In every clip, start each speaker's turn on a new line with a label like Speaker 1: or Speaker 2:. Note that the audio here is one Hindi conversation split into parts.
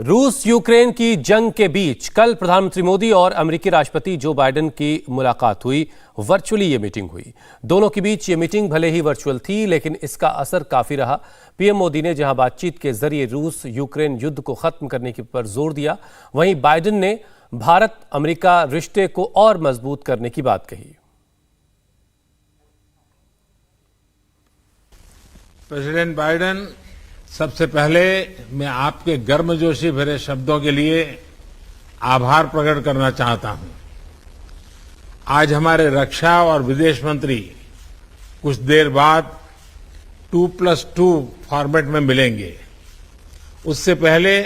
Speaker 1: रूस यूक्रेन की जंग के बीच कल प्रधानमंत्री मोदी और अमेरिकी राष्ट्रपति जो बाइडेन की मुलाकात हुई। वर्चुअली ये मीटिंग हुई। दोनों के बीच ये मीटिंग भले ही वर्चुअल थी, लेकिन इसका असर काफी रहा। पीएम मोदी ने जहां बातचीत के जरिए रूस यूक्रेन युद्ध को खत्म करने पर जोर दिया, वहीं बाइडेन ने भारत अमेरिका रिश्ते को और मजबूत करने की बात कही।
Speaker 2: प्रेसिडेंट बाइडेन, सबसे पहले मैं आपके गर्मजोशी भरे शब्दों के लिए आभार प्रकट करना चाहता हूं। आज हमारे रक्षा और विदेश मंत्री कुछ देर बाद 2+2 फॉर्मेट में मिलेंगे। उससे पहले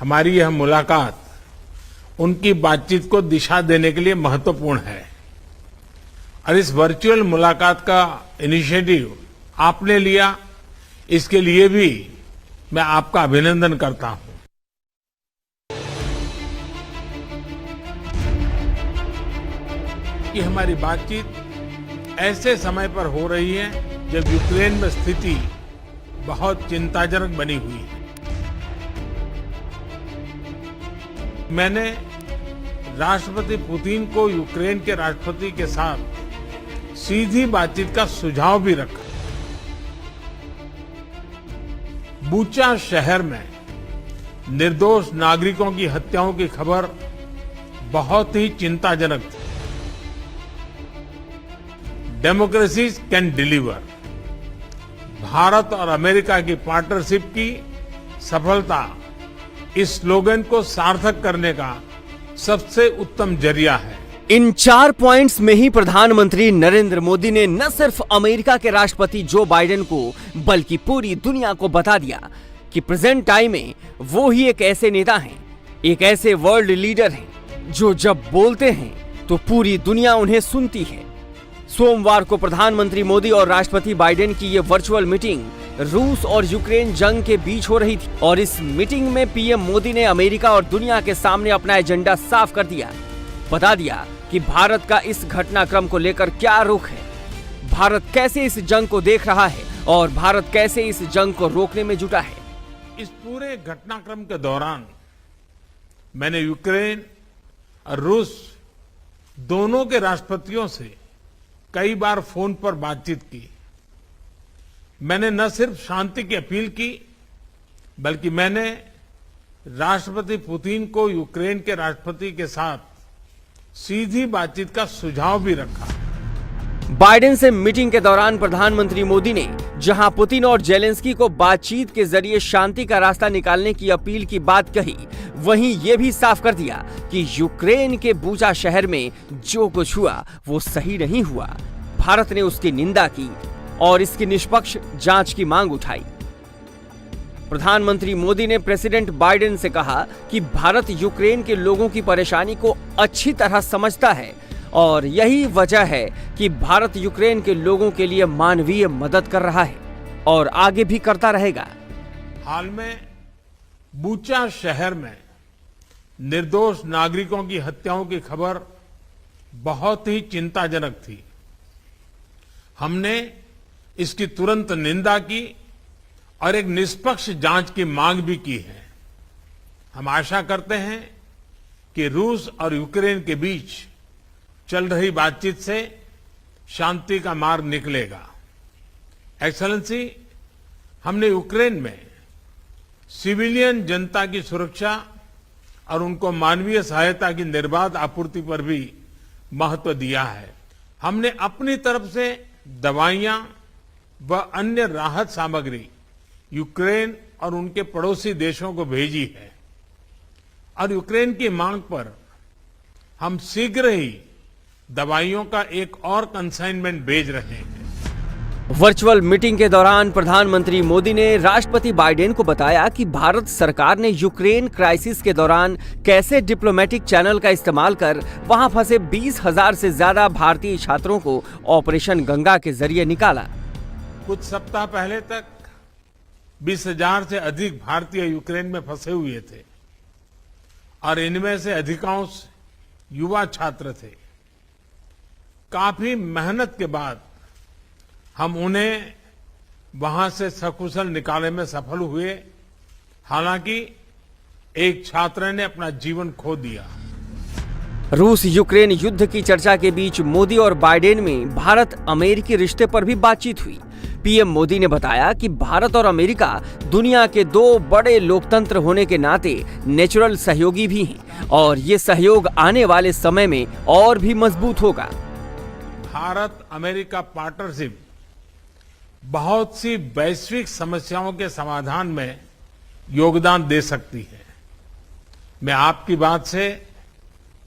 Speaker 2: हमारी यह मुलाकात उनकी बातचीत को दिशा देने के लिए महत्वपूर्ण है और इस वर्चुअल मुलाकात का इनिशिएटिव आपने लिया, इसके लिए भी मैं आपका अभिनंदन करता हूं। कि हमारी बातचीत ऐसे समय पर हो रही है जब यूक्रेन में स्थिति बहुत चिंताजनक बनी हुई है। मैंने राष्ट्रपति पुतिन को यूक्रेन के राष्ट्रपति के साथ सीधी बातचीत का सुझाव भी रखा। बूचा शहर में निर्दोष नागरिकों की हत्याओं की खबर बहुत ही चिंताजनक थी। Democracy can deliver. भारत और अमेरिका की पार्टनरशिप की सफलता इस स्लोगन को सार्थक करने का सबसे उत्तम जरिया है।
Speaker 3: इन 4 पॉइंट्स में ही प्रधानमंत्री नरेंद्र मोदी ने न सिर्फ अमेरिका के राष्ट्रपति जो बाइडेन को बल्कि पूरी दुनिया को बता दिया कि प्रेजेंट टाइम में वो ही एक ऐसे नेता हैं, एक ऐसे वर्ल्ड लीडर हैं जो जब बोलते हैं तो पूरी दुनिया उन्हें सुनती है। सोमवार को प्रधानमंत्री मोदी और राष्ट्रपति बाइडेन की ये वर्चुअल मीटिंग रूस और यूक्रेन जंग के बीच हो रही थी और इस मीटिंग में पीएम मोदी ने अमेरिका और दुनिया के सामने अपना एजेंडा साफ कर दिया, बता दिया कि भारत का इस घटनाक्रम को लेकर क्या रुख है, भारत कैसे इस जंग को देख रहा है और भारत कैसे इस जंग को रोकने में जुटा है।
Speaker 2: इस पूरे घटनाक्रम के दौरान मैंने यूक्रेन और रूस दोनों के राष्ट्रपतियों से कई बार फोन पर बातचीत की। मैंने न सिर्फ शांति की अपील की, बल्कि मैंने राष्ट्रपति पुतिन को यूक्रेन के राष्ट्रपति के साथ सीधी बातचीत का सुझाव भी रखा।
Speaker 3: बाइडेन से मीटिंग के दौरान प्रधानमंत्री मोदी ने जहां पुतिन और जेलेंस्की को बातचीत के जरिए शांति का रास्ता निकालने की अपील की बात कही, वहीं ये भी साफ कर दिया कि यूक्रेन के बूचा शहर में जो कुछ हुआ वो सही नहीं हुआ। भारत ने उसकी निंदा की और इसकी निष्पक्ष जांच की मांग उठाई। प्रधानमंत्री मोदी ने प्रेसिडेंट बाइडेन से कहा कि भारत यूक्रेन के लोगों की परेशानी को अच्छी तरह समझता है और यही वजह है कि भारत यूक्रेन के लोगों के लिए मानवीय मदद कर रहा है और आगे भी करता रहेगा।
Speaker 2: हाल में बूचा शहर में निर्दोष नागरिकों की हत्याओं की खबर बहुत ही चिंताजनक थी। हमने इसकी तुरंत निंदा की और एक निष्पक्ष जांच की मांग भी की है। हम आशा करते हैं कि रूस और यूक्रेन के बीच चल रही बातचीत से शांति का मार्ग निकलेगा। एक्सेलेंसी, हमने यूक्रेन में सिविलियन जनता की सुरक्षा और उनको मानवीय सहायता की निर्बाध आपूर्ति पर भी महत्व दिया है। हमने अपनी तरफ से दवाइयां व अन्य राहत सामग्री यूक्रेन और उनके पड़ोसी देशों को भेजी है और यूक्रेन की मांग पर हम शीघ्र ही दवाइयों का एक और कंसाइनमेंट भेज रहे हैं।
Speaker 3: वर्चुअल मीटिंग के दौरान प्रधानमंत्री मोदी ने राष्ट्रपति बाइडेन को बताया कि भारत सरकार ने यूक्रेन क्राइसिस के दौरान कैसे डिप्लोमेटिक चैनल का इस्तेमाल कर वहां फंसे 20,000 से ज्यादा भारतीय छात्रों को ऑपरेशन गंगा के जरिए निकाला।
Speaker 2: कुछ सप्ताह पहले तक 20,000 से अधिक भारतीय यूक्रेन में फंसे हुए थे और इनमें से अधिकांश युवा छात्र थे। काफी मेहनत के बाद हम उन्हें वहां से सकुशल निकालने में सफल हुए। हालांकि एक छात्र ने अपना जीवन खो दिया।
Speaker 3: रूस यूक्रेन युद्ध की चर्चा के बीच मोदी और बाइडेन में भारत अमेरिकी रिश्ते पर भी बातचीत हुई। पीएम मोदी ने बताया कि भारत और अमेरिका दुनिया के दो बड़े लोकतंत्र होने के नाते नेचुरल सहयोगी भी हैं और ये सहयोग आने वाले समय में और भी मजबूत होगा।
Speaker 2: भारत अमेरिका पार्टनरशिप बहुत सी वैश्विक समस्याओं के समाधान में योगदान दे सकती है। मैं आपकी बात से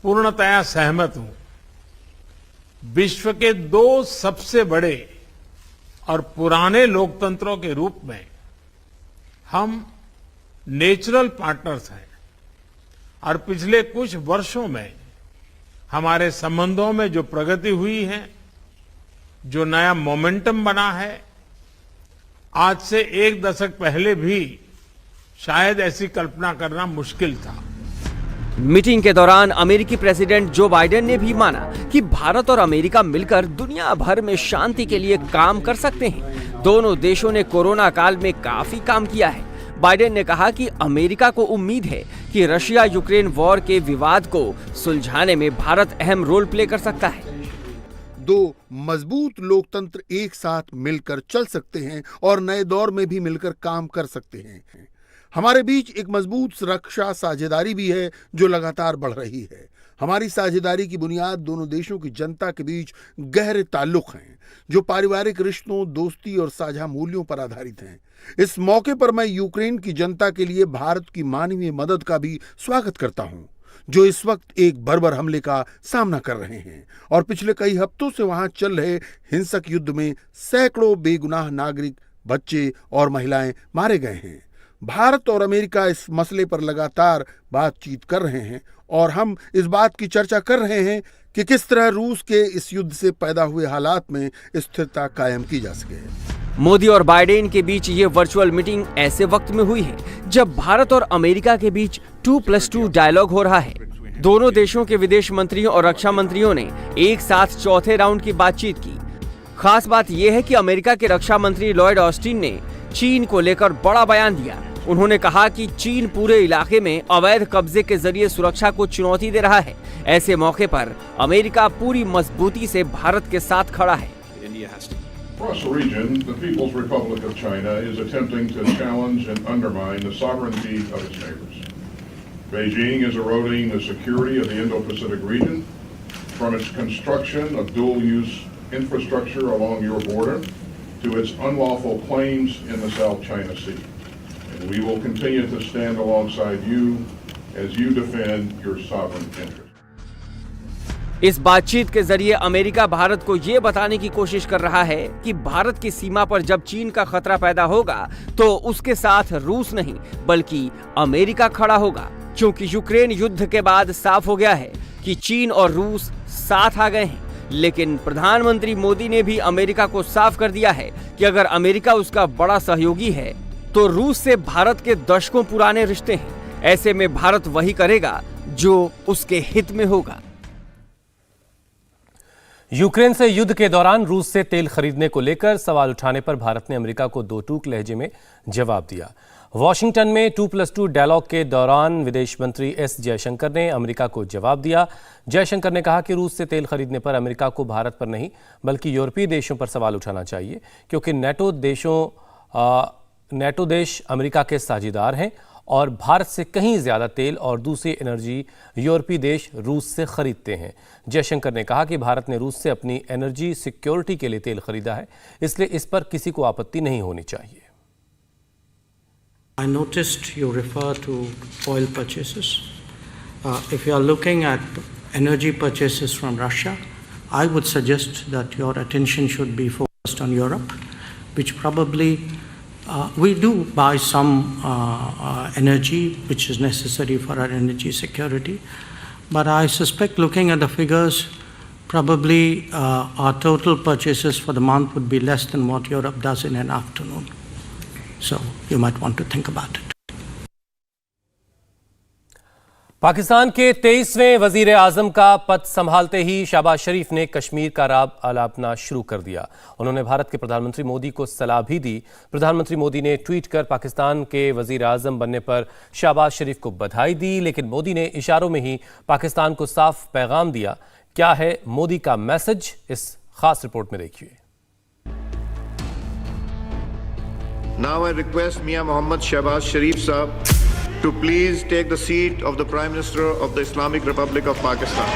Speaker 2: पूर्णतया सहमत हूं। विश्व के दो सबसे बड़े और पुराने लोकतंत्रों के रूप में हम नेचुरल पार्टनर्स हैं और पिछले कुछ वर्षों में हमारे संबंधों में जो प्रगति हुई है, जो नया मोमेंटम बना है, आज से एक दशक पहले भी शायद ऐसी कल्पना करना मुश्किल था।
Speaker 3: मीटिंग के दौरान अमेरिकी प्रेसिडेंट जो बाइडेन ने भी माना कि भारत और अमेरिका मिलकर दुनिया भर में शांति के लिए काम कर सकते हैं। दोनों देशों ने कोरोना काल में काफी काम किया है। बाइडेन ने कहा कि अमेरिका को उम्मीद है कि रशिया यूक्रेन वॉर के विवाद को सुलझाने में भारत अहम रोल प्ले कर सकता है।
Speaker 4: दो मजबूत लोकतंत्र एक साथ मिलकर चल सकते हैं और नए दौर में भी मिलकर काम कर सकते हैं। हमारे बीच एक मजबूत सुरक्षा साझेदारी भी है जो लगातार बढ़ रही है। हमारी साझेदारी की बुनियाद दोनों देशों की जनता के बीच गहरे ताल्लुक हैं, जो पारिवारिक रिश्तों, दोस्ती और साझा मूल्यों पर आधारित हैं। इस मौके पर मैं यूक्रेन की जनता के लिए भारत की मानवीय मदद का भी स्वागत करता हूं, जो इस वक्त एक बर्बर हमले का सामना कर रहे हैं और पिछले कई हफ्तों से वहां चल रहे हिंसक युद्ध में सैकड़ों बेगुनाह नागरिक, बच्चे और महिलाएं मारे गए हैं। भारत और अमेरिका इस मसले पर लगातार बातचीत कर रहे हैं और हम इस बात की चर्चा कर रहे हैं कि किस तरह रूस के इस युद्ध से पैदा हुए हालात में स्थिरता कायम की जा सके।
Speaker 3: मोदी और बाइडेन के बीच ये वर्चुअल मीटिंग ऐसे वक्त में हुई है जब भारत और अमेरिका के बीच 2+2 डायलॉग हो रहा है। दोनों देशों के विदेश मंत्रियों और रक्षा मंत्रियों ने एक साथ चौथे राउंड की बातचीत की। खास बात यह है कि अमेरिका के रक्षा मंत्री लॉयड ऑस्टिन ने चीन को लेकर बड़ा बयान दिया। उन्होंने कहा कि चीन पूरे इलाके में अवैध कब्जे के जरिए सुरक्षा को चुनौती दे रहा है। ऐसे मौके पर अमेरिका पूरी मजबूती से भारत के साथ खड़ा है।
Speaker 5: Across the region, the People's Republic of China is attempting to challenge and undermine the sovereignty of its neighbors. Beijing is eroding the security of the Indo-Pacific region from its construction of dual-use infrastructure along your border to its unlawful claims in the South China Sea. And we will continue to stand alongside you as you defend your sovereign interests.
Speaker 3: इस बातचीत के जरिए अमेरिका भारत को ये बताने की कोशिश कर रहा है कि भारत की सीमा पर जब चीन का खतरा पैदा होगा तो उसके साथ रूस नहीं बल्कि अमेरिका खड़ा होगा, क्योंकि यूक्रेन युद्ध के बाद साफ हो गया है कि चीन और रूस साथ आ गए हैं। लेकिन प्रधानमंत्री मोदी ने भी अमेरिका को साफ कर दिया है कि अगर अमेरिका उसका बड़ा सहयोगी है तो रूस से भारत के दशकों पुराने रिश्ते हैं। ऐसे में भारत वही करेगा जो उसके हित में होगा।
Speaker 1: यूक्रेन से युद्ध के दौरान रूस से तेल खरीदने को लेकर सवाल उठाने पर भारत ने अमेरिका को दो टूक लहजे में जवाब दिया। वॉशिंगटन में 2+2 डायलॉग के दौरान विदेश मंत्री एस जयशंकर ने अमेरिका को जवाब दिया। जयशंकर ने कहा कि रूस से तेल खरीदने पर अमेरिका को भारत पर नहीं बल्कि यूरोपीय देशों पर सवाल उठाना चाहिए, क्योंकि नेटो देश अमेरिका के साझेदार हैं और भारत से कहीं ज्यादा तेल और दूसरी एनर्जी यूरोपीय देश रूस से खरीदते हैं। जयशंकर ने कहा कि भारत ने रूस से अपनी एनर्जी सिक्योरिटी के लिए तेल खरीदा है, इसलिए इस पर किसी को आपत्ति नहीं होनी चाहिए।
Speaker 6: I noticed you refer to oil purchases. If you are looking at energy purchases from Russia, I would suggest that your attention should be focused on Europe, which probably we do buy some energy which is necessary for our energy security. But I suspect, looking at the figures, probably our total purchases for the month would be less than what Europe does in an afternoon. So you might want to think about it.
Speaker 1: Pakistan के 23वें वजीर आजम का पद संभालते ही शहबाज शरीफ ने कश्मीर का राग आलापना शुरू कर दिया। उन्होंने भारत के प्रधानमंत्री मोदी को सलाह भी दी। प्रधानमंत्री मोदी ने ट्वीट कर पाकिस्तान के वजीर आजम बनने पर शहबाज शरीफ को बधाई दी, लेकिन मोदी ने इशारों में ही पाकिस्तान को साफ पैगाम दिया। क्या है मोदी का मैसेज, इस खास रिपोर्ट में देखिए।
Speaker 7: Now I request Mia Mohammad Shehbaz Sharif Sahab to please take the seat of the Prime Minister of the Islamic Republic of Pakistan.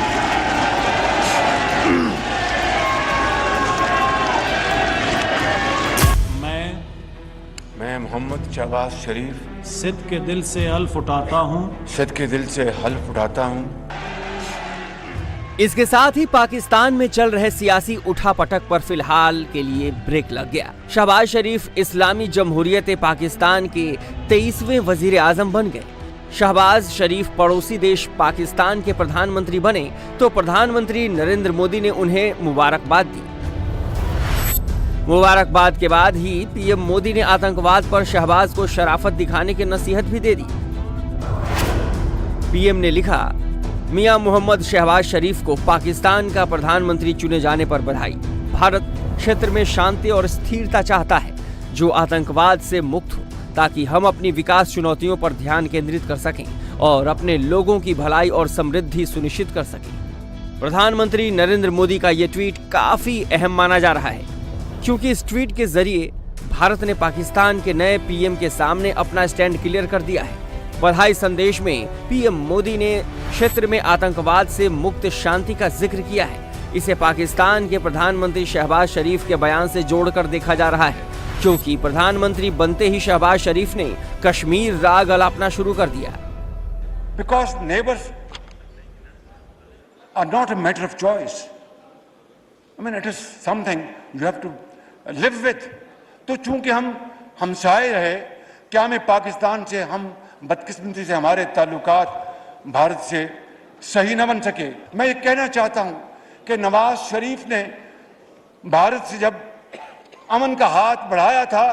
Speaker 8: मैं मोहम्मद शहबाज शरीफ
Speaker 9: सिद्ध के दिल से हल्फ उठाता हूँ
Speaker 8: सिद्ध के दिल से हल्फ उठाता हूँ।
Speaker 3: इसके साथ ही पाकिस्तान में चल रहे सियासी उठापटक पर फिलहाल के लिए ब्रेक लग गया। शहबाज शरीफ इस्लामी जमहूरियत पाकिस्तान के 23वें वजीर आजम बन गए। शहबाज शरीफ पड़ोसी देश पाकिस्तान के प्रधानमंत्री बने तो प्रधानमंत्री नरेंद्र मोदी ने उन्हें मुबारकबाद दी। मुबारकबाद के बाद ही पीएम मोदी ने आतंकवाद पर शहबाज को शराफत दिखाने की नसीहत भी दे दी। पीएम ने लिखा, मियां मोहम्मद शहबाज शरीफ को पाकिस्तान का प्रधानमंत्री चुने जाने पर बधाई। भारत क्षेत्र में शांति और स्थिरता चाहता है जो आतंकवाद से मुक्त हो, ताकि हम अपनी विकास चुनौतियों पर ध्यान केंद्रित कर सकें और अपने लोगों की भलाई और समृद्धि सुनिश्चित कर सकें। प्रधानमंत्री नरेंद्र मोदी का ये ट्वीट काफी अहम माना जा रहा है, क्योंकि इस ट्वीट के जरिए भारत ने पाकिस्तान के नए पीएम के सामने अपना स्टैंड क्लियर कर दिया है। बधाई संदेश में पीएम मोदी ने क्षेत्र में आतंकवाद से मुक्त शांति का जिक्र किया है। इसे पाकिस्तान के प्रधानमंत्री शहबाज शरीफ के बयान से जोड़कर देखा जा रहा है, क्योंकि प्रधानमंत्री बनते ही शहबाज शरीफ ने कश्मीर राग अलापना शुरू कर दिया।
Speaker 8: Because neighbors are not a matter of choice. I mean, it is something you have to live with. तो चूंकि हम हमसाए रहे, क्या में पाकिस्तान से हम बदकिस्मती से हमारे ताल्लुकात भारत से सही न बन सके। मैं ये कहना चाहता हूं कि नवाज शरीफ ने भारत से जब अमन का हाथ बढ़ाया था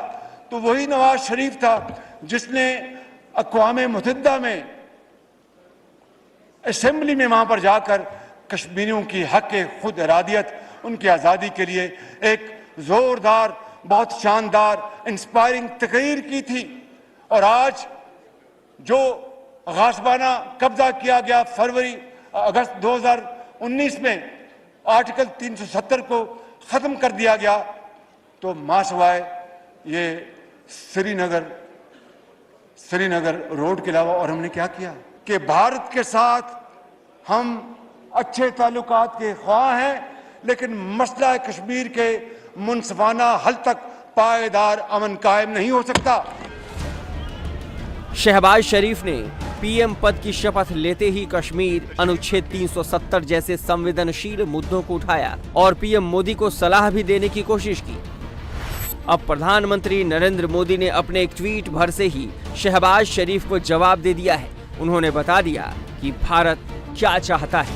Speaker 8: तो वही नवाज शरीफ था जिसने अक़वाम मुत्तहिदा में असेंबली में वहां पर जाकर कश्मीरियों की हक खुद इरादियत, उनकी आज़ादी के लिए एक जोरदार, बहुत शानदार, इंस्पायरिंग तकरीर की थी। और आज जो गासबाना कब्जा किया गया अगस्त 2019 में आर्टिकल 370 को खत्म कर दिया गया, तो मासवाए ये श्रीनगर रोड के अलावा और हमने क्या किया कि भारत के साथ हम अच्छे ताल्लुकात के ख्वाह हैं, लेकिन मसला कश्मीर के मुनसिफाना हल तक पायदार अमन कायम नहीं हो सकता।
Speaker 3: शहबाज शरीफ ने पीएम पद की शपथ लेते ही कश्मीर, अनुच्छेद 370 जैसे संवेदनशील मुद्दों को उठाया और पीएम मोदी को सलाह भी देने की कोशिश की। अब प्रधानमंत्री नरेंद्र मोदी ने अपने एक ट्वीट भर से ही शहबाज शरीफ को जवाब दे दिया है। उन्होंने बता दिया कि भारत क्या चाहता है।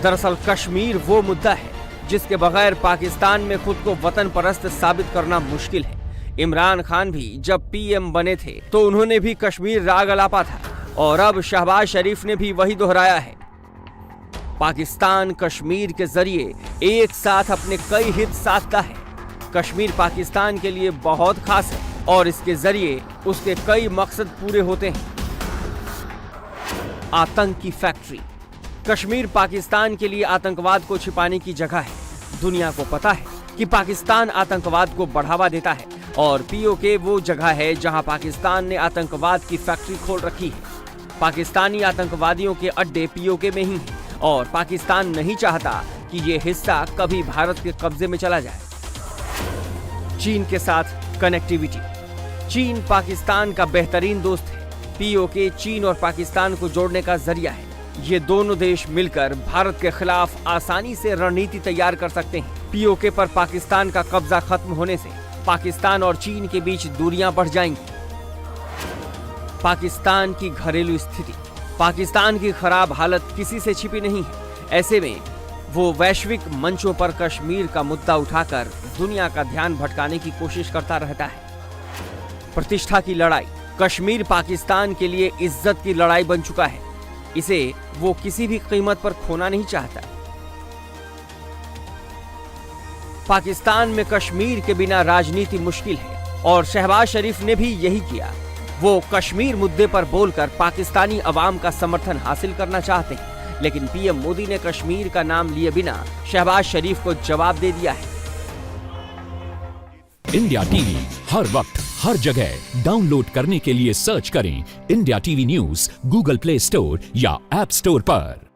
Speaker 3: दरअसल कश्मीर वो मुद्दा है जिसके बगैर पाकिस्तान में खुद को वतन परस्त साबित करना मुश्किल है। इमरान खान भी जब पीएम बने थे तो उन्होंने भी कश्मीर राग अलापा था और अब शहबाज शरीफ ने भी वही दोहराया है। पाकिस्तान कश्मीर के जरिए एक साथ अपने कई हित साधता है। कश्मीर पाकिस्तान के लिए बहुत खास है और इसके जरिए उसके कई मकसद पूरे होते हैं। आतंक की फैक्ट्री। कश्मीर पाकिस्तान के लिए आतंकवाद को छिपाने की जगह है। दुनिया को पता है कि पाकिस्तान आतंकवाद को बढ़ावा देता है और पीओके वो जगह है जहां पाकिस्तान ने आतंकवाद की फैक्ट्री खोल रखी है। पाकिस्तानी आतंकवादियों के अड्डे पीओके में ही हैं और पाकिस्तान नहीं चाहता कि ये हिस्सा कभी भारत के कब्जे में चला जाए। चीन के साथ कनेक्टिविटी। चीन पाकिस्तान का बेहतरीन दोस्त है। पीओके चीन और पाकिस्तान को जोड़ने का जरिया है। ये दोनों देश मिलकर भारत के खिलाफ आसानी से रणनीति तैयार कर सकते हैं। पीओके पर पाकिस्तान का कब्जा खत्म होने से पाकिस्तान और चीन के बीच दूरियां बढ़ जाएंगी। पाकिस्तान की घरेलू स्थिति। पाकिस्तान की खराब हालत किसी से छिपी नहीं है। ऐसे में वो वैश्विक मंचों पर कश्मीर का मुद्दा उठाकर दुनिया का ध्यान भटकाने की कोशिश करता रहता है। प्रतिष्ठा की लड़ाई। कश्मीर पाकिस्तान के लिए इज्जत की लड़ाई बन चुका है। इसे वो किसी भी कीमत पर खोना नहीं चाहता। पाकिस्तान में कश्मीर के बिना राजनीति मुश्किल है और शहबाज शरीफ ने भी यही किया। वो कश्मीर मुद्दे पर बोलकर पाकिस्तानी अवाम का समर्थन हासिल करना चाहते हैं, लेकिन पीएम मोदी ने कश्मीर का नाम लिए बिना शहबाज शरीफ को जवाब दे दिया है।
Speaker 10: इंडिया टीवी हर वक्त हर जगह डाउनलोड करने के लिए सर्च करें India TV news Google play store या ऐप स्टोर पर।